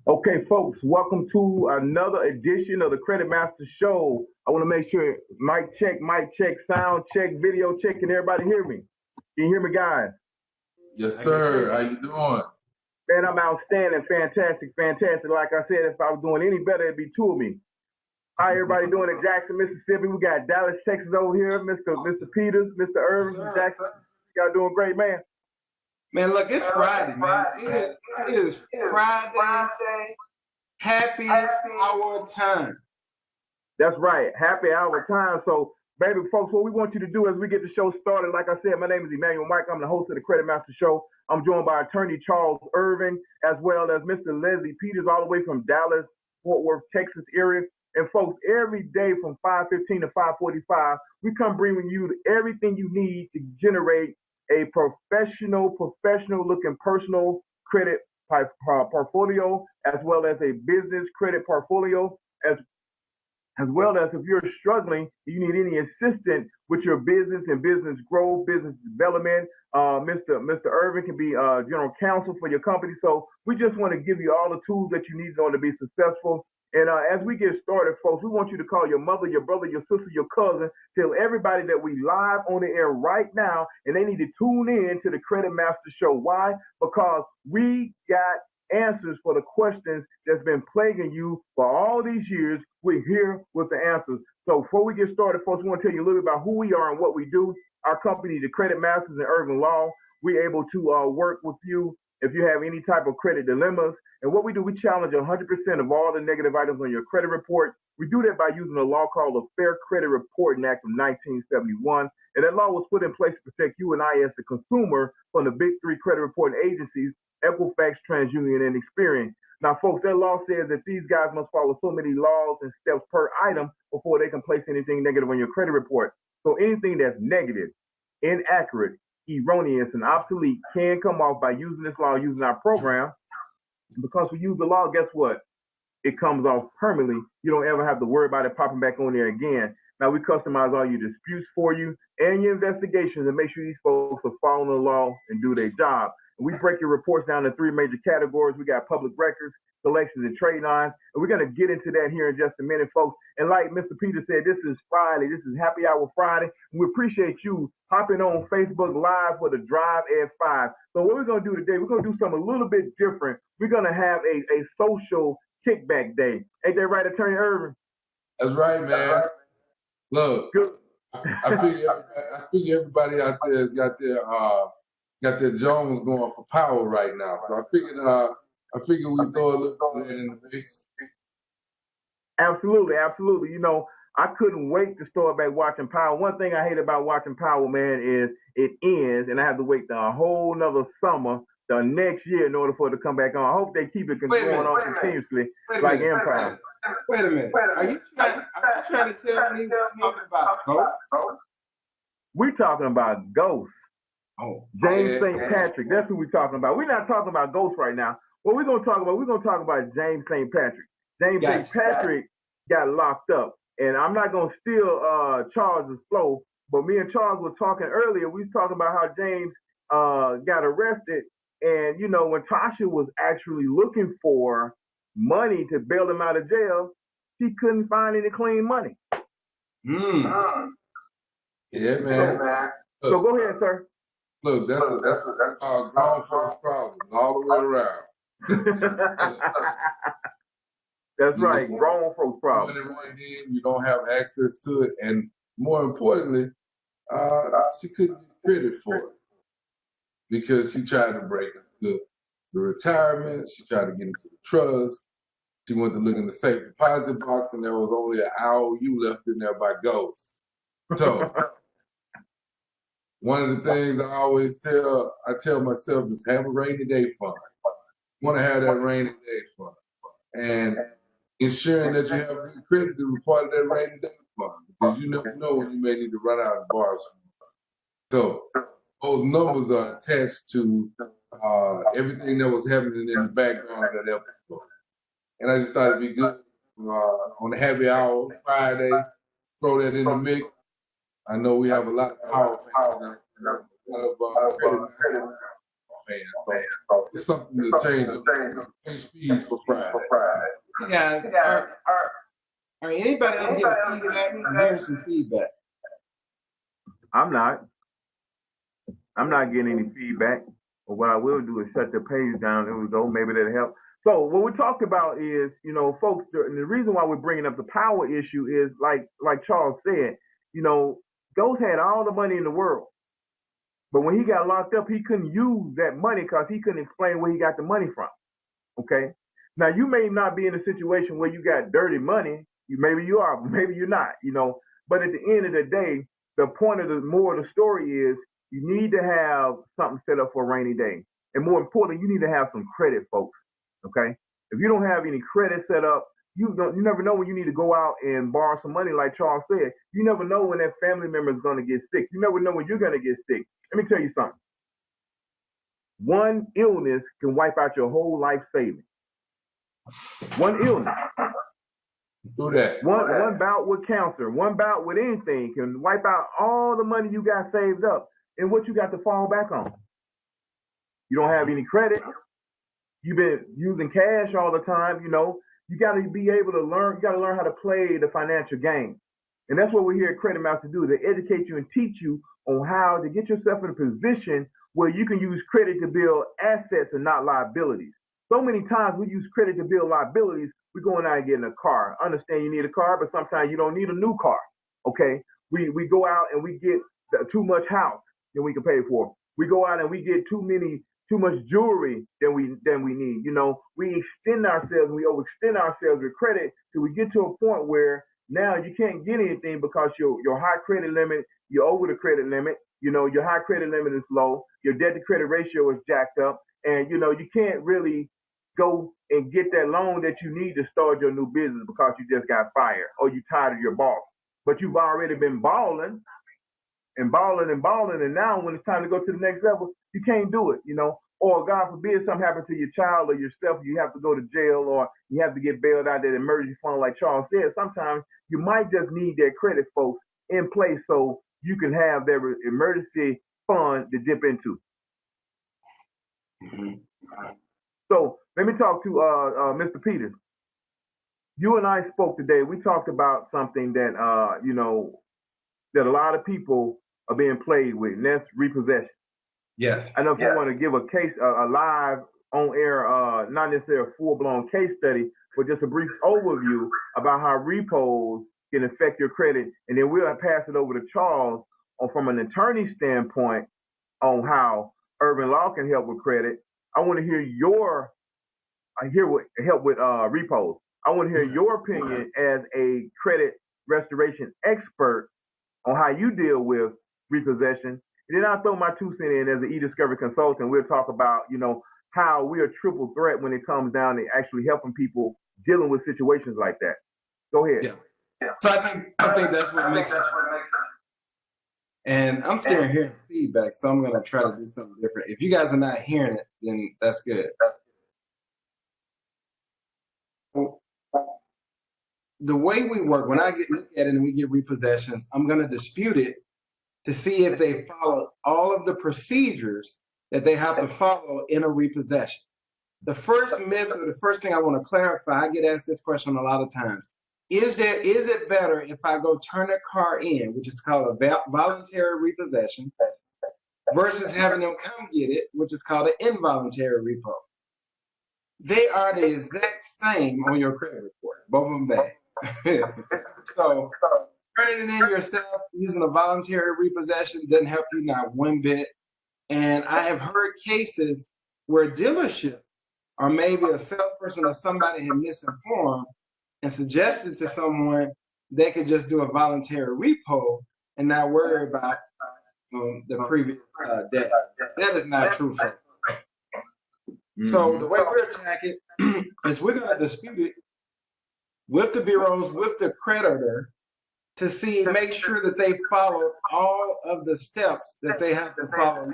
Okay, folks, welcome to another edition of the Credit Master Show. I want to make sure mic check, sound check, video check. Can everybody hear me? Can you hear me, guys? Yes, sir. How you doing? Man, I'm outstanding, fantastic. Like I said, if I was doing any better, it'd be two of me. How everybody doing in Jackson, Mississippi? We got Dallas, Texas over here, Mr. Peters, Mr. Irvin from Jackson. Y'all doing great, man. Man, look, it's Friday, man. It is Friday, happy hour time. That's right. Happy hour time. So, baby folks, what we want you to do as we get the show started, like I said, my name is Emmanuel Mike. I'm the host of the Credit Master Show. I'm joined by attorney Charles Irving, as well as Mr. Leslie Peters, all the way from Dallas, Fort Worth, Texas area. And folks, every day from 5:15 to 5:45, we come bringing you everything you need to generate a professional looking personal credit portfolio, as well as a business credit portfolio, as well as if you're struggling, you need any assistance with your business and business growth, business development. Mr. Irvin can be general counsel for your company. So we just want to give you all the tools that you need in order to be successful. And as we get started, folks, we want you to call your mother, your brother, your sister, your cousin, tell everybody that we live on the air right now, and they need to tune in to the Credit Master Show. Why? Because we got answers for the questions that's been plaguing you for all these years. We're here with the answers. So before we get started, folks, we want to tell you a little bit about who we are and what we do. Our company, the Credit Masters in Urban Law, we're able to work with you if you have any type of credit dilemmas. And what we do, we challenge 100% of all the negative items on your credit report. We do that by using a law called the Fair Credit Reporting Act of 1971. And that law was put in place to protect you and I as the consumer from the big three credit reporting agencies, Equifax, TransUnion, and Experian. Now, folks, that law says that these guys must follow so many laws and steps per item before they can place anything negative on your credit report. So anything that's negative, inaccurate, erroneous, and obsolete can come off by using this law, using our program. Because we use the law, guess what? It comes off permanently. You don't ever have to worry about it popping back on there again. Now, we customize all your disputes for you and your investigations and make sure these folks are following the law and do their job. And we break your reports down into three major categories. We got public records, selections, and trade lines. And we're going to get into that here in just a minute, folks. And like Mr. Peter said, this is Friday. This is Happy Hour Friday. And we appreciate you hopping on Facebook Live for the Drive at 5. So what we're going to do today, we're going to do something a little bit different. We're going to have a social kickback day. Ain't that right, Attorney Irvin? That's right, man. Look, I figure everybody out there has got their Jones going for power right now. So I figured we throw a little bit of that in the mix. Absolutely. You know, I couldn't wait to start back watching Power. One thing I hate about watching Power, man, is it ends and I have to wait the whole nother summer, the next year, in order for it to come back on. I hope they keep it going on continuously like Empire. Wait a minute. Are you trying to tell me we're talking about Ghost? We're talking about Ghost. Oh, James St. Patrick. That's who we're talking about. We're not talking about Ghost right now. What we're going to talk about James St. Patrick. James St. Patrick got locked up. And I'm not going to steal Charles' flow, but me and Charles were talking earlier. We was talking about how James got arrested. And, you know, when Tasha was actually looking for money to bail him out of jail, she couldn't find any clean money. Yeah, man. So go ahead, sir. Look, that's a grown folks problem all the way around. That's right, grown folks problem. You don't have access to it, and more importantly, she couldn't get credit for it because she tried to break the retirement. She tried to get into the trust. She went to look in the safe deposit box, and there was only an IOU left in there by Ghost. So one of the things I tell myself is have a rainy day fund. You want to have that rainy day fund, and ensuring that you have good credit is a part of that rainy day fund because you never know when you may need to run out and borrow some money. So those numbers are attached to everything that was happening in the background of that episode. And I just thought it'd be good on the Happy Hour Friday, throw that in the mix. I know we have a lot of power fans and a lot of credit fans, so it's something to change speed for Friday. You guys, are anybody else getting feedback? I'm hearing some feedback. I'm not getting any feedback. But what I will do is shut the page down. There we go. Maybe that'll help. So what we talked about is, you know, folks, the reason why we're bringing up the power issue is like Charles said, you know, Ghost had all the money in the world. But when he got locked up, he couldn't use that money because he couldn't explain where he got the money from. Okay. Now you may not be in a situation where you got dirty money. Maybe you are, maybe you're not. But at the end of the day, the point of the more of the story is you need to have something set up for a rainy day, and more importantly, you need to have some credit, folks. Okay. If you don't have any credit set up, you never know when you need to go out and borrow some money. Like Charles said, you never know when that family member is going to get sick. You never know when you're going to get sick. Let me tell you something. One illness can wipe out your whole life savings. One illness. Do that. One bout with cancer, one bout with anything can wipe out all the money you got saved up and what you got to fall back on. You don't have any credit. You've been using cash all the time. You got to be able to learn. You got to learn how to play the financial game. And that's what we're here at Credit Master to do, to educate you and teach you on how to get yourself in a position where you can use credit to build assets and not liabilities. So many times we use credit to build liabilities. We're going out and getting a car. I understand you need a car, but sometimes you don't need a new car. Okay? We go out and we get too much house than we can pay for. We go out and we get too much jewelry than we need. We extend ourselves, we overextend ourselves with credit till we get to a point where now you can't get anything because your high credit limit, you're over the credit limit. Your high credit limit is low. Your debt to credit ratio is jacked up, and you can't really go and get that loan that you need to start your new business because you just got fired or you tired of your boss. But you've already been balling and balling and balling, and now when it's time to go to the next level, you can't do it. Or God forbid something happens to your child or yourself, you have to go to jail or you have to get bailed out of that emergency fund like Charles said. Sometimes you might just need that credit, folks, in place so you can have that emergency fund to dip into. Mm-hmm. So let me talk to Mr. Peters. You and I spoke today. We talked about something that, that a lot of people are being played with, and that's repossession. Yes. I know if you want to give a case, a live on air, not necessarily a full blown case study, but just a brief overview about how repos can affect your credit, and then we'll pass it over to Charles from an attorney standpoint on how urban law can help with credit. I want to hear help with repos. I want to hear your opinion as a credit restoration expert on how you deal with repossession. And then I'll throw my 2 cents in as an e-discovery consultant. We'll talk about, how we're a triple threat when it comes down to actually helping people dealing with situations like that. Go ahead. Yeah. So I think that's what makes it. And I'm still hearing feedback, so I'm going to try to do something different. If you guys are not hearing it, then that's good. The way we work, when I look at it and we get repossessions, I'm going to dispute it to see if they follow all of the procedures that they have to follow in a repossession. The first myth or the first thing I want to clarify, I get asked this question a lot of times. Is it better if I go turn a car in, which is called a voluntary repossession, versus having them come get it, which is called an involuntary repo? They are the exact same on your credit report, both of them bad. So turning it in yourself using a voluntary repossession doesn't help you not one bit. And I have heard cases where dealership or maybe a salesperson or somebody had misinformed and suggested to someone they could just do a voluntary repo and not worry about the previous debt. That is not true, folks. Mm-hmm. So the way we attack it is we're going to dispute it with the bureaus, with the creditor, to make sure that they follow all of the steps that they have to follow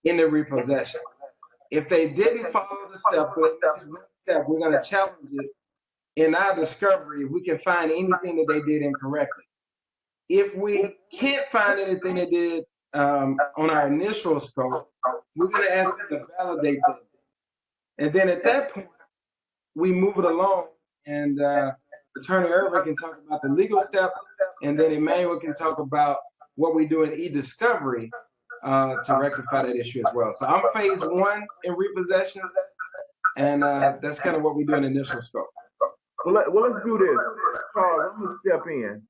in the repossession. If they didn't follow the steps, so that's one step, we're going to challenge it in our discovery if we can find anything that they did incorrectly. If we can't find anything they did on our initial scope, we're going to ask them to validate that. And then at that point, we move it along, and Attorney Irvin can talk about the legal steps, and then Emmanuel can talk about what we do in e-discovery to rectify that issue as well. So I'm phase 1 in repossession, and that's kind of what we do in initial scope. Well, let's do this. Charles, I'm going to step in,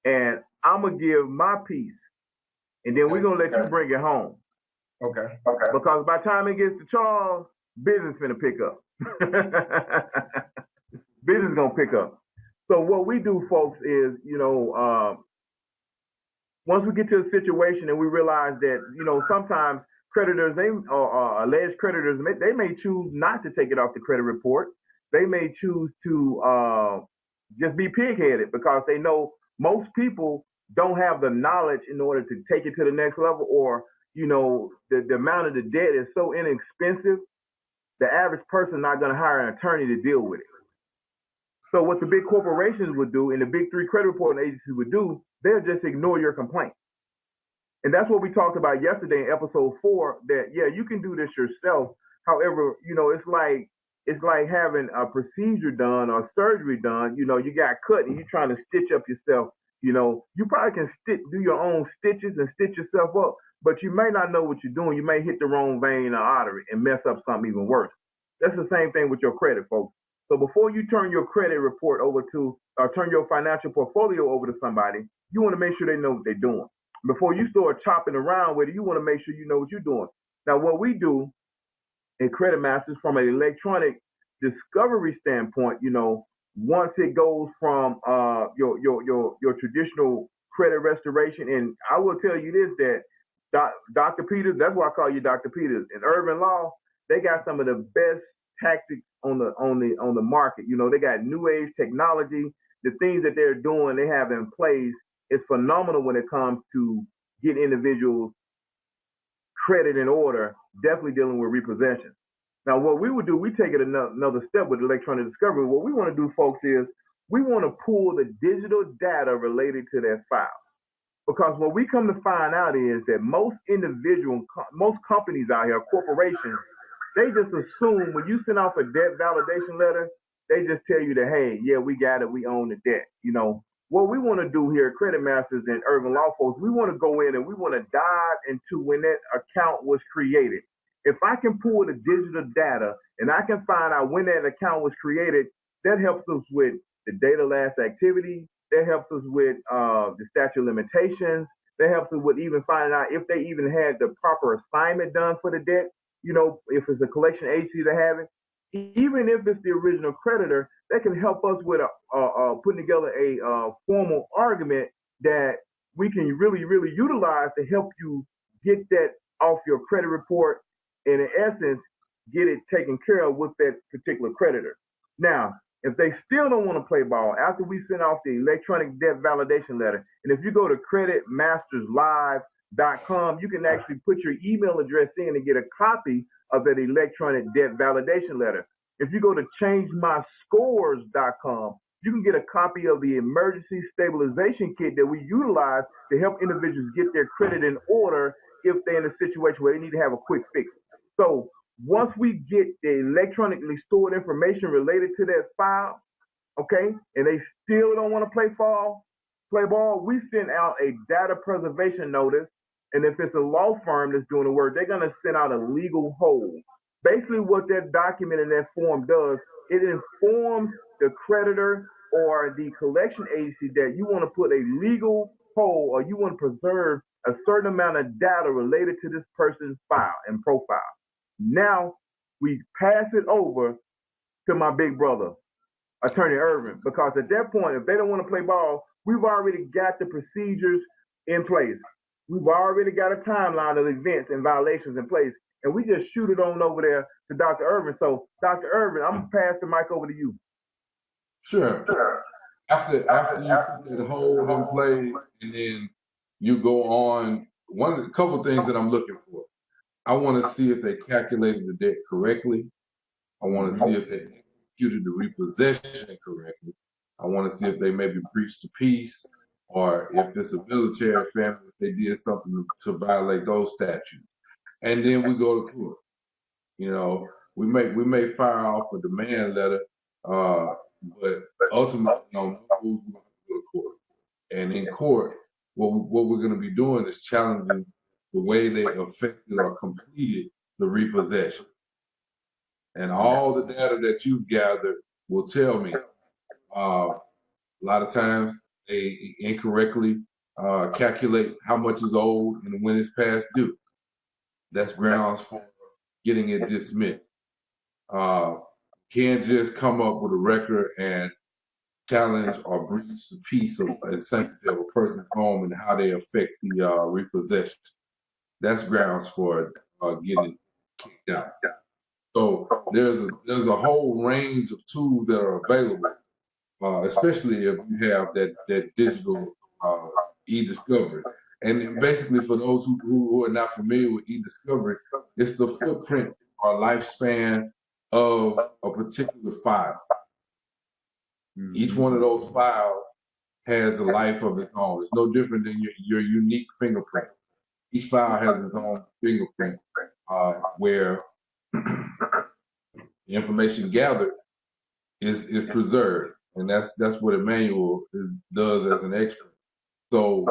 and I'm going to give my piece and then we're gonna let you bring it home. Okay. Because by the time it gets to Charles, business finna pick up. Business gonna pick up. So what we do, folks, is once we get to a situation and we realize that sometimes creditors, they or alleged creditors, they may choose not to take it off the credit report. They may choose to just be pig-headed because they know most people don't have the knowledge in order to take it to the next level, or the amount of the debt is so inexpensive, the average person not going to hire an attorney to deal with it. So what the big corporations would do and the big three credit reporting agencies would do, they'll just ignore your complaint. And that's what we talked about yesterday in episode 4, that, yeah, you can do this yourself. However, it's like having a procedure done or surgery done. You got cut and you're trying to stitch up yourself. You probably can do your own stitches and stitch yourself up, but you may not know what you're doing. You may hit the wrong vein or artery and mess up something even worse. That's the same thing with your credit, folks. So before you turn your credit report over to, or turn your financial portfolio over to somebody, you want to make sure they know what they're doing. Before you start chopping around with it, you want to make sure you know what you're doing. Now, what we do in Credit Masters from an electronic discovery standpoint, once it goes from your traditional credit restoration, and I will tell you this, that Dr. Peters, that's why I call you Dr. Peters, in Urban Law, they got some of the best tactics on the market. They got new age technology. The things that they're doing, they have in place, is phenomenal when it comes to getting individuals credit in order, definitely dealing with repossession. Now, what we would do, we take it another step with electronic discovery. What we want to do, folks, is we want to pull the digital data related to that file. Because what we come to find out is that most companies out here, corporations, they just assume when you send off a debt validation letter, they just tell you that, hey, yeah, we got it, we own the debt. What we want to do here at Credit Masters and Urban Law Folks, we want to go in and we want to dive into when that account was created. If I can pull the digital data and I can find out when that account was created, that helps us with the date of last activity. That helps us with the statute of limitations. That helps us with even finding out if they even had the proper assignment done for the debt. If it's a collection agency to have it. Even if it's the original creditor, that can help us with putting together a formal argument that we can really, really utilize to help you get that off your credit report, and in essence, get it taken care of with that particular creditor. Now, if they still don't want to play ball, after we send off the electronic debt validation letter, and if you go to creditmasterslive.com, you can actually put your email address in and get a copy of that electronic debt validation letter. If you go to changemyscores.com, you can get a copy of the emergency stabilization kit that we utilize to help individuals get their credit in order if they're in a situation where they need to have a quick fix. So once we get the electronically stored information related to that file, okay, and they still don't want to play ball, we send out a data preservation notice. And if it's a law firm that's doing the work, they're going to send out a legal hold. Basically, what that document in that form does, it informs the creditor or the collection agency that you want to put a legal hold, or you want to preserve a certain amount of data related to this person's file and profile. Now we pass it over to my big brother, Attorney Irvin, because at that point, if they don't want to play ball, we've already got the procedures in place. We've already got a timeline of events and violations in place, and we just shoot it on over there to Dr. Irvin. So, Dr. Irvin, I'm going to pass the mic over to you. Sure. After you put that hold in place, and then you go on, a couple of things that I'm looking for. I want to see if they calculated the debt correctly. I want to see if they executed the repossession correctly. I want to see if they maybe breached the peace, or if it's a military family, if they did something to violate those statutes. And then we go to court. We may fire off a demand letter, but ultimately, who's going to go to court. And in court, what we're going to be doing is challenging the way they affected or completed the repossession. And all the data that you've gathered will tell me. A lot of times they incorrectly calculate how much is owed and when it's past due. That's grounds for getting it dismissed. Can't just come up with a record and challenge or breach the peace and sanctity of a person's home and how they affect the repossession. That's grounds for getting kicked out. So there's a whole range of tools that are available, especially if you have that digital e-discovery. And basically, for those who are not familiar with e-discovery, it's the footprint or lifespan of a particular file. Each one of those files has a life of its own. It's no different than your unique fingerprint. Each file has its own fingerprint, where the information gathered is preserved, and that's what a manual does as an extra. So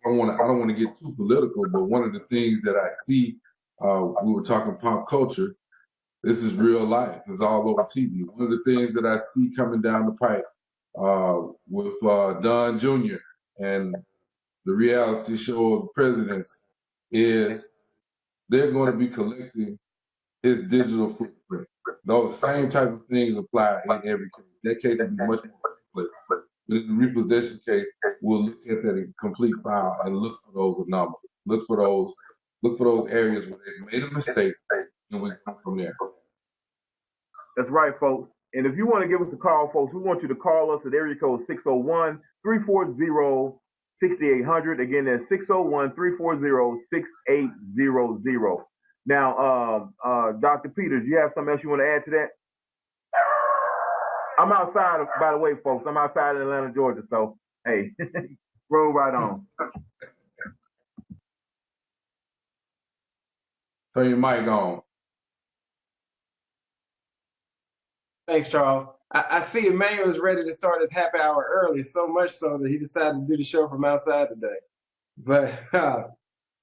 I don't want to get too political, but one of the things that I see, we were talking pop culture. This is real life. It's all over TV. One of the things that I see coming down the pipe with Don Jr. and the reality show of the presidents is they're going to be collecting his digital footprint. Those same type of things apply in every case. That case will be much more complex. But in the repossession case, we'll look at that complete file and look for those anomalies. Look for those areas where they made a mistake, and we go from there. That's right, folks. And if you want to give us a call, folks, we want you to call us at area code 601-340-6800. Again, that's 601-340-6800. Now, Dr. Peters, you have something else you want to add to that? I'm outside, by the way, folks. I'm outside in Atlanta, Georgia. So, hey, roll right on. Turn your mic on. Thanks, Charles. I see Emmanuel is ready to start his happy hour early, so much so that he decided to do the show from outside today. But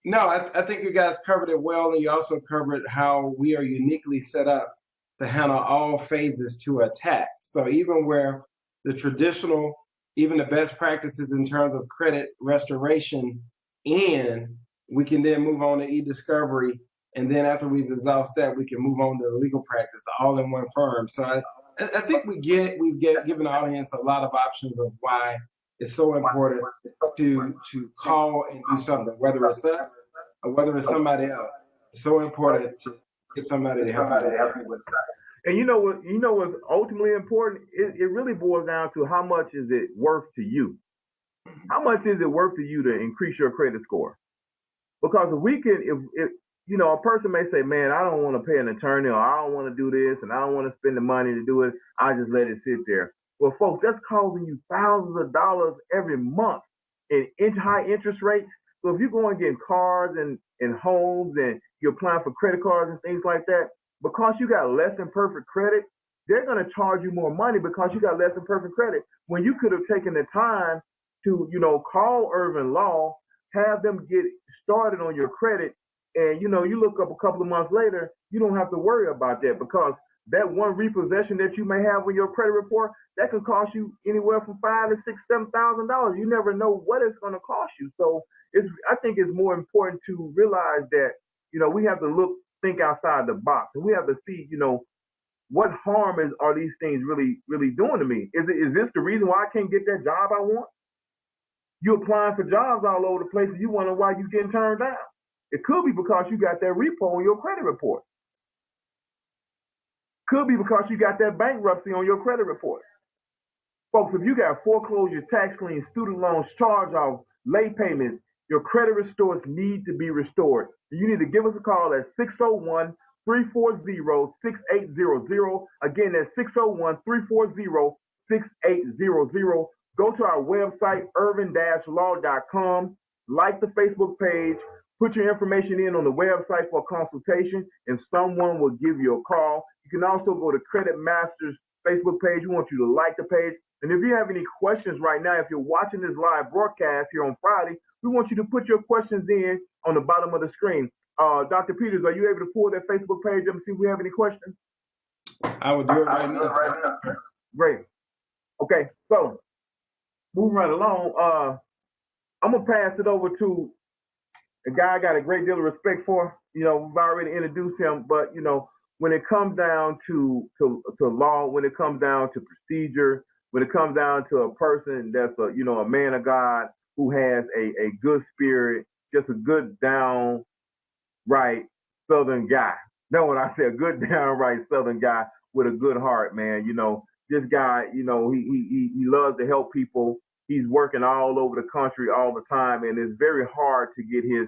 no, I think you guys covered it well, and you also covered how we are uniquely set up to handle all phases to attack. So even where the traditional, even the best practices in terms of credit restoration end, we can then move on to e-discovery. And then after we've exhausted that, we can move on to legal practice all in one firm. So I think we've given the audience a lot of options of why it's so important to call and do something, whether it's us or whether it's somebody else. It's so important to get somebody to help you with that. And you know what's ultimately important? It really boils down to how much is it worth to you? How much is it worth to you to increase your credit score? Because if a person may say, man, I don't want to pay an attorney, or I don't want to do this, and I don't want to spend the money to do it. I just let it sit there. Well, folks, that's costing you thousands of dollars every month in high interest rates. So if you're going getting cars and homes and you're applying for credit cards and things like that, because you got less than perfect credit, they're going to charge you more money because you got less than perfect credit when you could have taken the time to, call Irvin Law, have them get started on your credit. And, you look up a couple of months later, you don't have to worry about that because that one repossession that you may have with your credit report, that can cost you anywhere from $5,000 to $6,000, $7,000. You never know what it's going to cost you. So I think it's more important to realize that, we have to think outside the box, and we have to see, what harm are these things really, really doing to me? Is this the reason why I can't get that job I want? You're applying for jobs all over the place, and you wonder why you're getting turned down. It could be because you got that repo on your credit report. Could be because you got that bankruptcy on your credit report. Folks, if you got foreclosure, tax liens, student loans, charge-offs, late payments, your credit restores need to be restored. You need to give us a call at 601-340-6800. Again, that's 601-340-6800. Go to our website, irvin-law.com. Like the Facebook page. Put your information in on the website for a consultation, and someone will give you a call. You can also go to Credit Masters Facebook page. We want you to like the page. And if you have any questions right now, if you're watching this live broadcast here on Friday, we want you to put your questions in on the bottom of the screen. Dr. Peters, are you able to pull that Facebook page up and see if we have any questions? I will do it right now. Great. Okay, so moving right along. I'm gonna pass it over to a guy I got a great deal of respect for. You know, we've already introduced him, but you know, when it comes down to law, when it comes down to procedure, when it comes down to a person that's a a man of God who has a good spirit, just a good downright Southern guy. Know what I say? A good downright Southern guy with a good heart, man. You know, this guy, he loves to help people. He's working all over the country all the time, and it's very hard to get his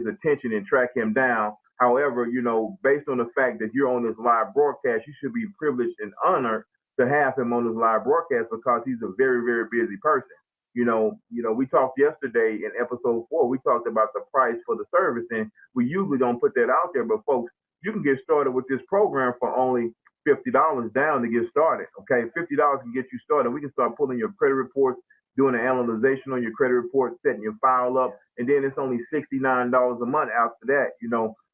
attention and track him down. However, based on the fact that you're on this live broadcast, you should be privileged and honored to have him on this live broadcast because he's a very, very busy person. We talked yesterday in episode 4. We talked about the price for the service, and we usually don't put that out there. But folks, you can get started with this program for only $50 down to get started. Okay, $50 can get you started. We can start pulling your credit reports, doing an analysis on your credit report, setting your file up, and then it's only $69 a month after that.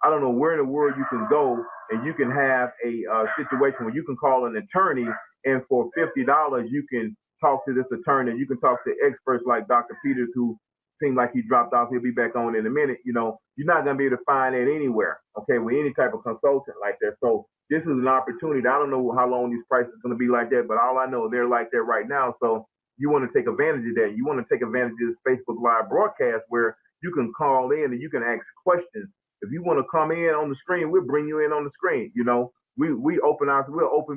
I don't know where in the world you can go and you can have a situation where you can call an attorney, and for $50 you can talk to this attorney. You can talk to experts like Dr. Peters, who seems like he dropped off. He'll be back on in a minute. You're not going to be able to find that anywhere, okay, with any type of consultant like that. So this is an opportunity. I don't know how long these prices are going to be like that, but all I know, they're like that right now. So you want to take advantage of that. You want to take advantage of this Facebook Live broadcast where you can call in and you can ask questions. If you want to come in on the screen, we'll bring you in on the screen. We're open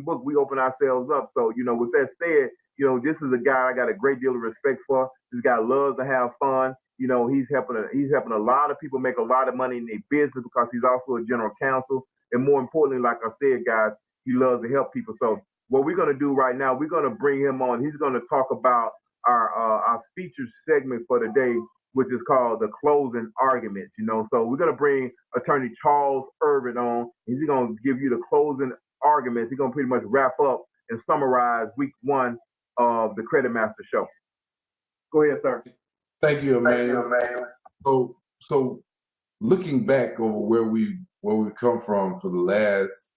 book. We open ourselves up. So, with that said, this is a guy I got a great deal of respect for. This guy loves to have fun. He's helping a lot of people make a lot of money in their business because he's also a general counsel. And more importantly, like I said, guys, he loves to help people. So what we're going to do right now, we're going to bring him on. He's going to talk about our featured segment for today, which is called the closing arguments. So we're going to bring Attorney Charles Irvin on. He's going to give you the closing arguments. He's going to pretty much wrap up and summarize week 1 of the Credit Master Show. Go ahead, sir. Thank you, Emmanuel. So looking back over where we come from for the last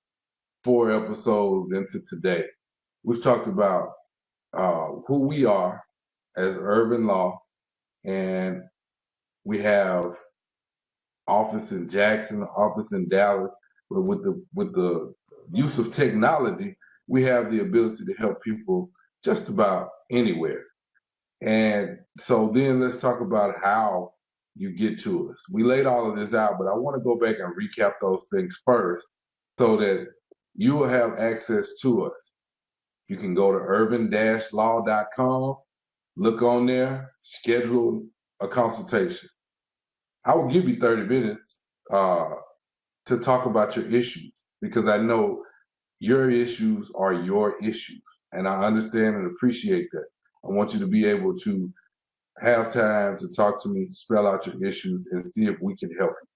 4 episodes into today, we've talked about who we are as Urban Law, and we have office in Jackson, office in Dallas. But with the use of technology, we have the ability to help people just about anywhere. And so then let's talk about how you get to us. We laid all of this out, but I want to go back and recap those things first so that you will have access to us. You can go to urban-law.com, look on there, schedule a consultation. I will give you 30 minutes to talk about your issues because I know your issues are your issues, and I understand and appreciate that. I want you to be able to have time to talk to me, spell out your issues, and see if we can help you.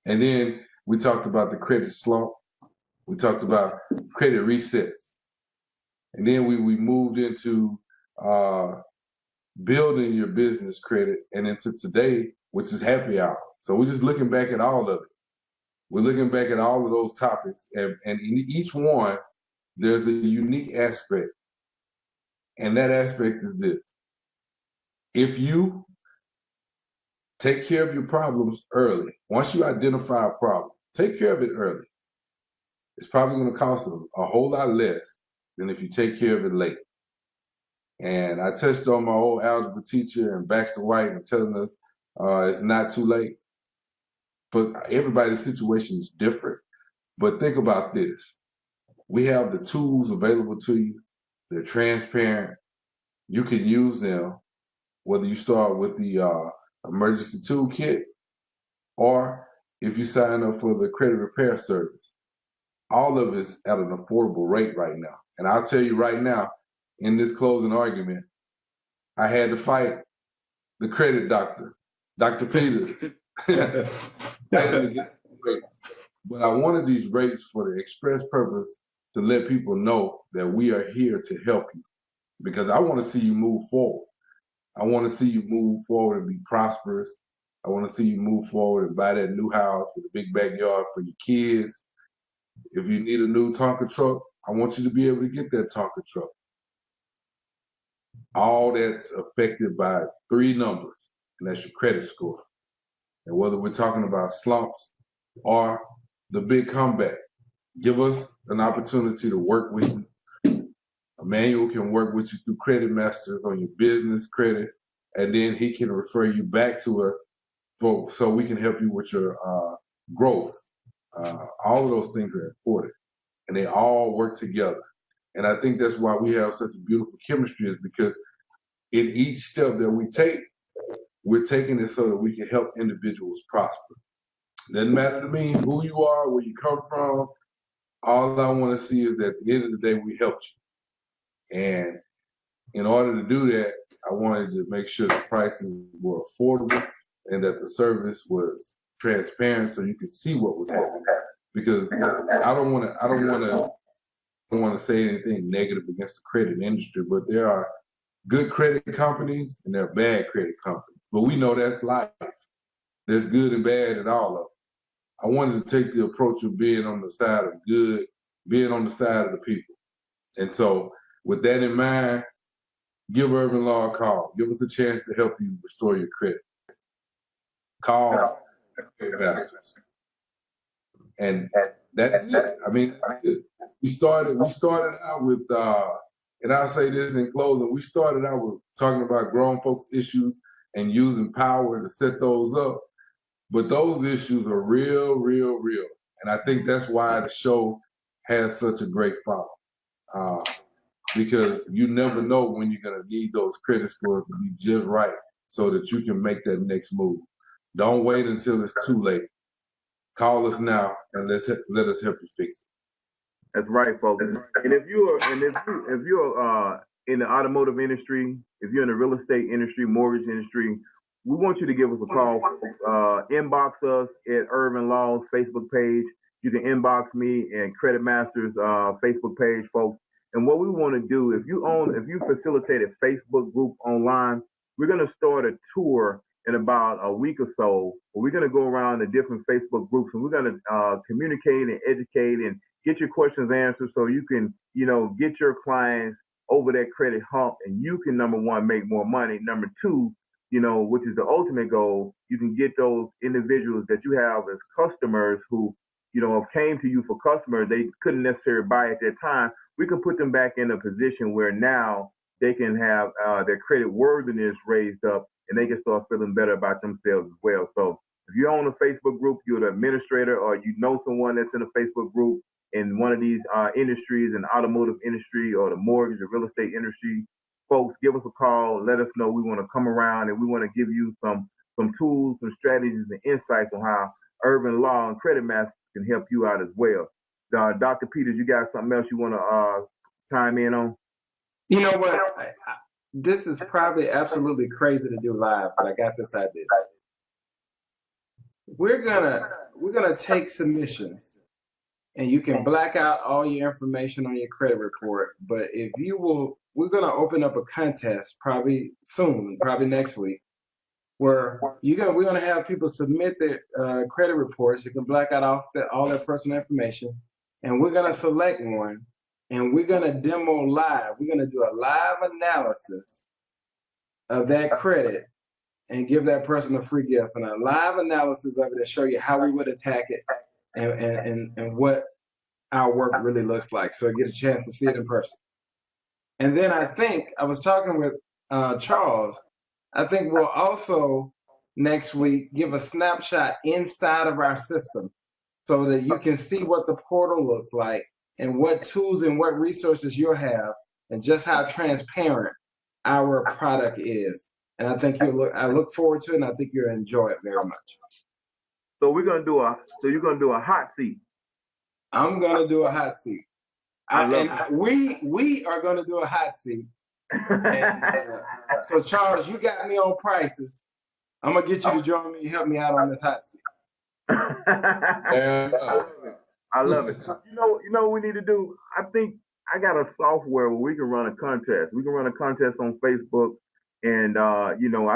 And then we talked about the credit slump. We talked about credit resets. And then we moved into building your business credit and into today, which is happy hour. So we're just looking back at all of it. We're looking back at all of those topics. And in each one, there's a unique aspect. And that aspect is this. If you take care of your problems early, once you identify a problem, take care of it early. It's probably going to cost a whole lot less than if you take care of it late. And I touched on my old algebra teacher and Baxter White and telling us it's not too late. But everybody's situation is different. But think about this. We have the tools available to you. They're transparent. You can use them, whether you start with the emergency toolkit or if you sign up for the credit repair service. All of it's at an affordable rate right now. And I'll tell you right now, in this closing argument, I had to fight the credit doctor, Dr. Peters. But I wanted these rates for the express purpose to let people know that we are here to help you, because I want to see you move forward. I want to see you move forward and be prosperous. I want to see you move forward and buy that new house with a big backyard for your kids. If you need a new Tonka truck, I want you to be able to get that Tonka truck. All that's affected by 3 numbers. and that's your credit score. And whether we're talking about slumps or the big comeback, give us an opportunity to work with you. Emmanuel can work with you through Credit Masters on your business credit, and then he can refer you back to us so we can help you with your growth. All of those things are important, and they all work together. And I think that's why we have such a beautiful chemistry, is because in each step that we take, we're taking it so that we can help individuals prosper. Doesn't matter to me who you are, where you come from. All I want to see is that at the end of the day, we helped you. And in order to do that, I wanted to make sure the prices were affordable and that the service was transparent so you could see what was happening. Because I don't want to say anything negative against the credit industry, but there are good credit companies and there are bad credit companies. But we know that's life. There's good and bad in all of them. I wanted to take the approach of being on the side of good, being on the side of the people. And so with that in mind, give Urban Law a call. Give us a chance to help you restore your credit. Call investors. And that's it. I mean, we started out with, and I'll say this in closing, we started out with talking about grown folks issues and using power to set those up. But those issues are real, real, real. And I think that's why the show has such a great follow. Because you never know when you're going to need those credit scores to be just right so that you can make that next move. Don't wait until it's too late. Call us now and let us help you fix it. That's right, folks. And if you're in the automotive industry, if you're in the real estate industry, mortgage industry, we want you to give us a call. Inbox us at Urban Law's Facebook page. You can inbox me and Credit Masters Facebook page, folks. And what we want to do, if you facilitate a Facebook group online, we're going to start a tour in about a week or so. We're going to go around the different Facebook groups and we're going to communicate and educate and get your questions answered so you can, get your clients over that credit hump and you can, number one, make more money. Number two, which is the ultimate goal, you can get those individuals that you have as customers who, came to you for customers they couldn't necessarily buy at that time. We can put them back in a position where now they can have their credit worthiness raised up and they can start feeling better about themselves as well. So if you're on a Facebook group, you're the administrator or you know someone that's in a Facebook group in one of these industries, in the automotive industry or the mortgage or real estate industry, folks, give us a call. Let us know. We want to come around and we want to give you some tools, some strategies and insights on how Urban Law and Credit Masters can help you out as well. Dr. Peters, you got something else you want to chime in on? You know what? This is probably absolutely crazy to do live, but I got this idea. We're gonna take submissions, and you can black out all your information on your credit report. But if you will, we're gonna open up a contest probably soon, probably next week, where we're gonna have people submit their credit reports. You can black out all their personal information, and we're gonna select one, and we're gonna demo live. We're gonna do a live analysis of that credit and give that person a free gift and a live analysis of it and show you how we would attack it and what our work really looks like. So you get a chance to see it in person. And then I was talking with Charles. I think we'll also next week give a snapshot inside of our system so that you can see what the portal looks like and what tools and what resources you'll have and just how transparent our product is. And I think I look forward to it and I think you'll enjoy it very much. So you're gonna do a hot seat. I'm gonna do a hot seat. We are gonna do a hot seat. So Charles, you got me on prices. I'm gonna get you to join me and help me out on this hot seat. I love it. You know what we need to do? I think I got a software where we can run a contest. We can run a contest on Facebook, and I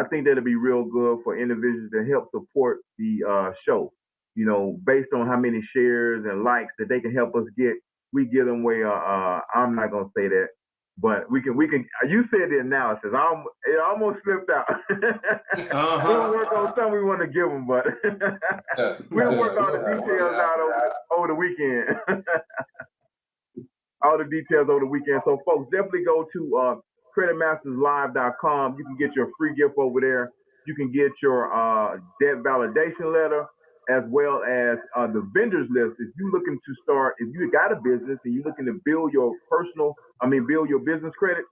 think that'll be real good for individuals to help support the show. Based on how many shares and likes that they can help us get, we give them away. I'm not gonna say that. But we can. You said the analysis. It almost slipped out. We'll work on something we want to give them, but we'll work all the details out over the weekend. All the details over the weekend. So, folks, definitely go to creditmasterslive.com. You can get your free gift over there. You can get your debt validation letter as well as the vendors list. If you're looking to start, if you got a business and you're looking to build your build your business credit,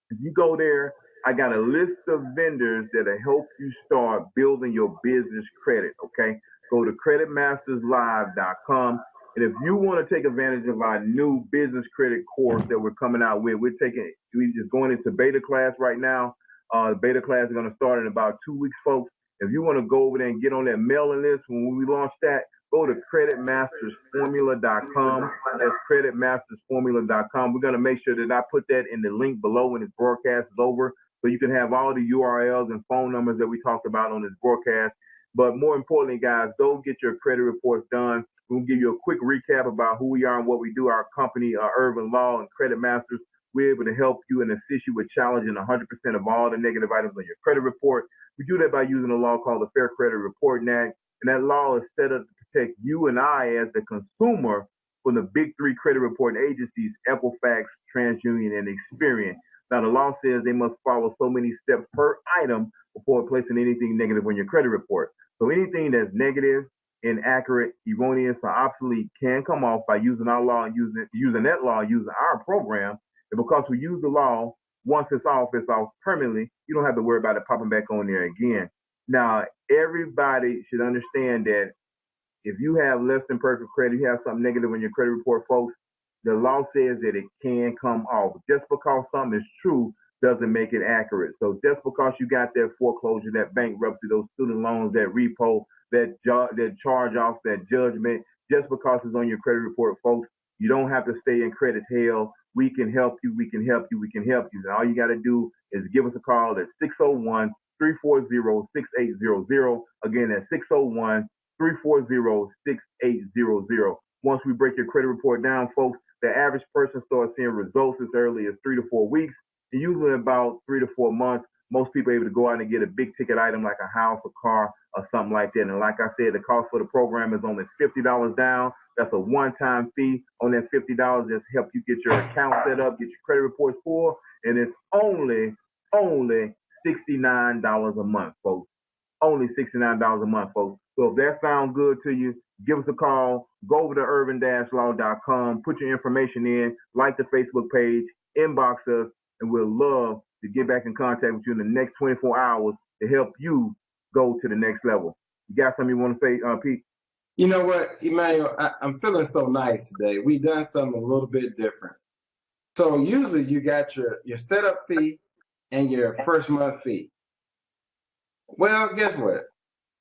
if you go there, I got a list of vendors that'll help you start building your business credit. Okay, go to creditmasterslive.com. And if you want to take advantage of our new business credit course that we're coming out with, we're just going into beta class right now. Beta class is going to start in about 2 weeks, folks. If you want to go over there and get on that mailing list when we launch that, go to creditmastersformula.com. That's creditmastersformula.com. We're going to make sure that I put that in the link below when this broadcast is over, so you can have all the URLs and phone numbers that we talked about on this broadcast. But more importantly, guys, go get your credit reports done. We'll give you a quick recap about who we are and what we do. Our company, Urban Law and Credit Masters, we're able to help you and assist you with challenging 100% of all the negative items on your credit report. We do that by using a law called the Fair Credit Reporting Act. And that law is set up to protect you and I as the consumer from the big three credit reporting agencies, Equifax, TransUnion, and Experian. Now, the law says they must follow so many steps per item before placing anything negative on your credit report. So anything that's negative, inaccurate, erroneous, or obsolete can come off by using our law and using that law, using our program. And because we use the law, once it's off permanently. You don't have to worry about it popping back on there again. Now, everybody should understand that if you have less than perfect credit, you have something negative on your credit report, folks, the law says that it can come off. Just because something is true doesn't make it accurate. So just because you got that foreclosure, that bankruptcy, those student loans, that repo, that charge off, that judgment, just because it's on your credit report, folks, you don't have to stay in credit hell. We can help you. We can help you. We can help you. And all you got to do is give us a call at 601-340-6800. Again, at 601-340-6800. Once we break your credit report down, folks, the average person starts seeing results as early as 3 to 4 weeks. And usually in about 3 to 4 months, most people are able to go out and get a big ticket item like a house, a car, or something like that. And like I said, the cost for the program is only $50 down. That's a one-time fee on that $50. Just help you get your account set up, get your credit reports full, and it's only $69 a month, folks. Only $69 a month, folks. So if that sounds good to you, give us a call. Go over to urban-law.com, put your information in, like the Facebook page, inbox us, and we'll love to get back in contact with you in the next 24 hours to help you go to the next level. You got something you want to say, Pete? You know what, Emmanuel, I'm feeling so nice today. We done something a little bit different. So usually you got your setup fee and your first month fee. Well, guess what?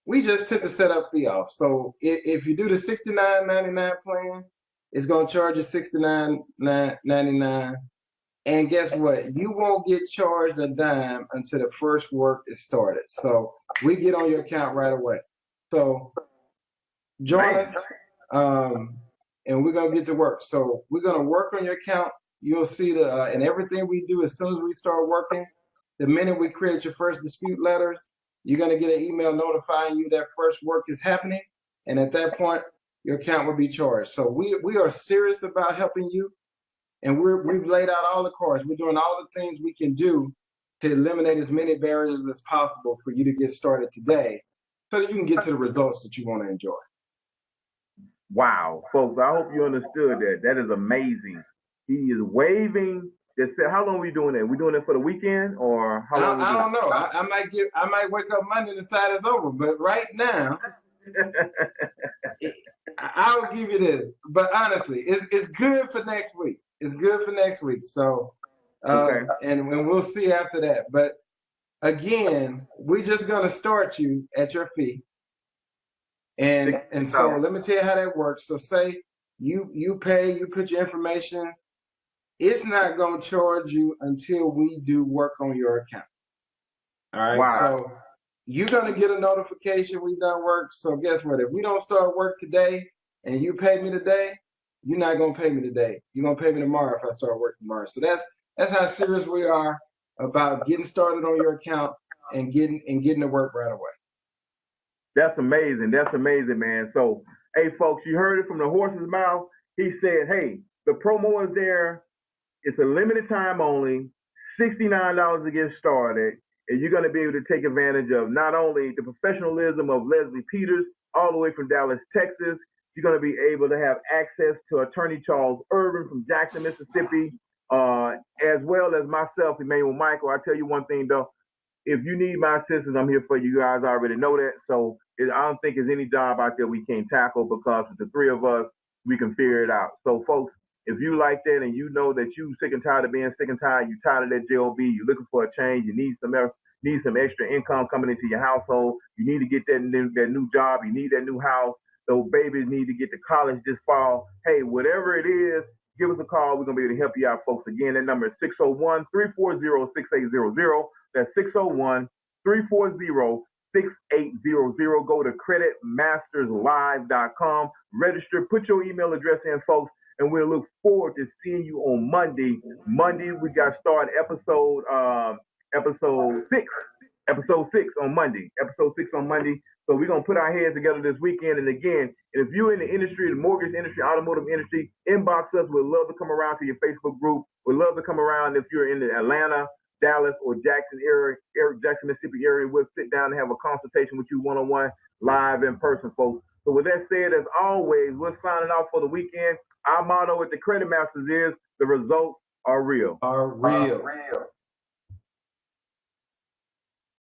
We just took the setup fee off. So if you do the $69.99 plan, it's going to charge you $69.99. And guess what? You won't get charged a dime until the first work is started. So we get on your account right away. So join us, and we're going to get to work. So we're going to work on your account. You'll see and everything we do as soon as we start working, the minute we create your first dispute letters, you're going to get an email notifying you that first work is happening. And at that point, your account will be charged. So we are serious about helping you. And we've laid out all the cards. We're doing all the things we can do to eliminate as many barriers as possible for you to get started today so that you can get to the results that you want to enjoy. Wow, folks, I hope you understood that. That is amazing. He is waving. How long are we doing that? We doing it for the weekend or how long? I don't know. I might wake up Monday and decide it's over. But right now, I'll give you this. But honestly, it's good for next week. It's good for next week. So, okay. And we'll see after that. But again, we're just gonna start you at your fee. And so let me tell you how that works. So say you pay, you put your information. It's not gonna charge you until we do work on your account. All right. Wow. So you're gonna get a notification we done work. So guess what? If we don't start work today and you pay me today, you're not gonna pay me today. You're gonna pay me tomorrow if I start working tomorrow. So That's how serious we are about getting started on your account and getting to work right away. That's amazing. That's amazing, man. So, hey, folks, you heard it from the horse's mouth. He said, hey, the promo is there. It's a limited time only, $69 to get started. And you're going to be able to take advantage of not only the professionalism of Leslie Peters, all the way from Dallas, Texas. You're going to be able to have access to Attorney Charles Irvin from Jackson, Mississippi, as well as myself, Emmanuel Michael. I tell you one thing, though. If you need my assistance, I'm here for you. You guys already know that. So I don't think there's any job out there we can't tackle because with the three of us, we can figure it out. So, folks, if you like that and you know that you sick and tired of being sick and tired, you tired of that job, you're looking for a change, you need some extra income coming into your household, you need to get that new job, you need that new house, those babies need to get to college this fall. Hey, whatever it is, give us a call. We're going to be able to help you out, folks. Again, that number is 601-340-6800. That's 601-340-6800. Go to creditmasterslive.com. Register. Put your email address in, folks, and we'll look forward to seeing you on Monday. Monday, we got started episode 6. Episode 6 on Monday. Episode 6 on Monday. So we're going to put our heads together this weekend. And again, if you're in the industry, the mortgage industry, automotive industry, inbox us. We'd love to come around to your Facebook group. We'd love to come around if you're in the Atlanta, Dallas, or Jackson area, Jackson, Mississippi area. We'll sit down and have a consultation with you one-on-one, live in person, folks. So with that said, as always, we're signing off for the weekend. Our motto at the Credit Masters is the results are real. Are real.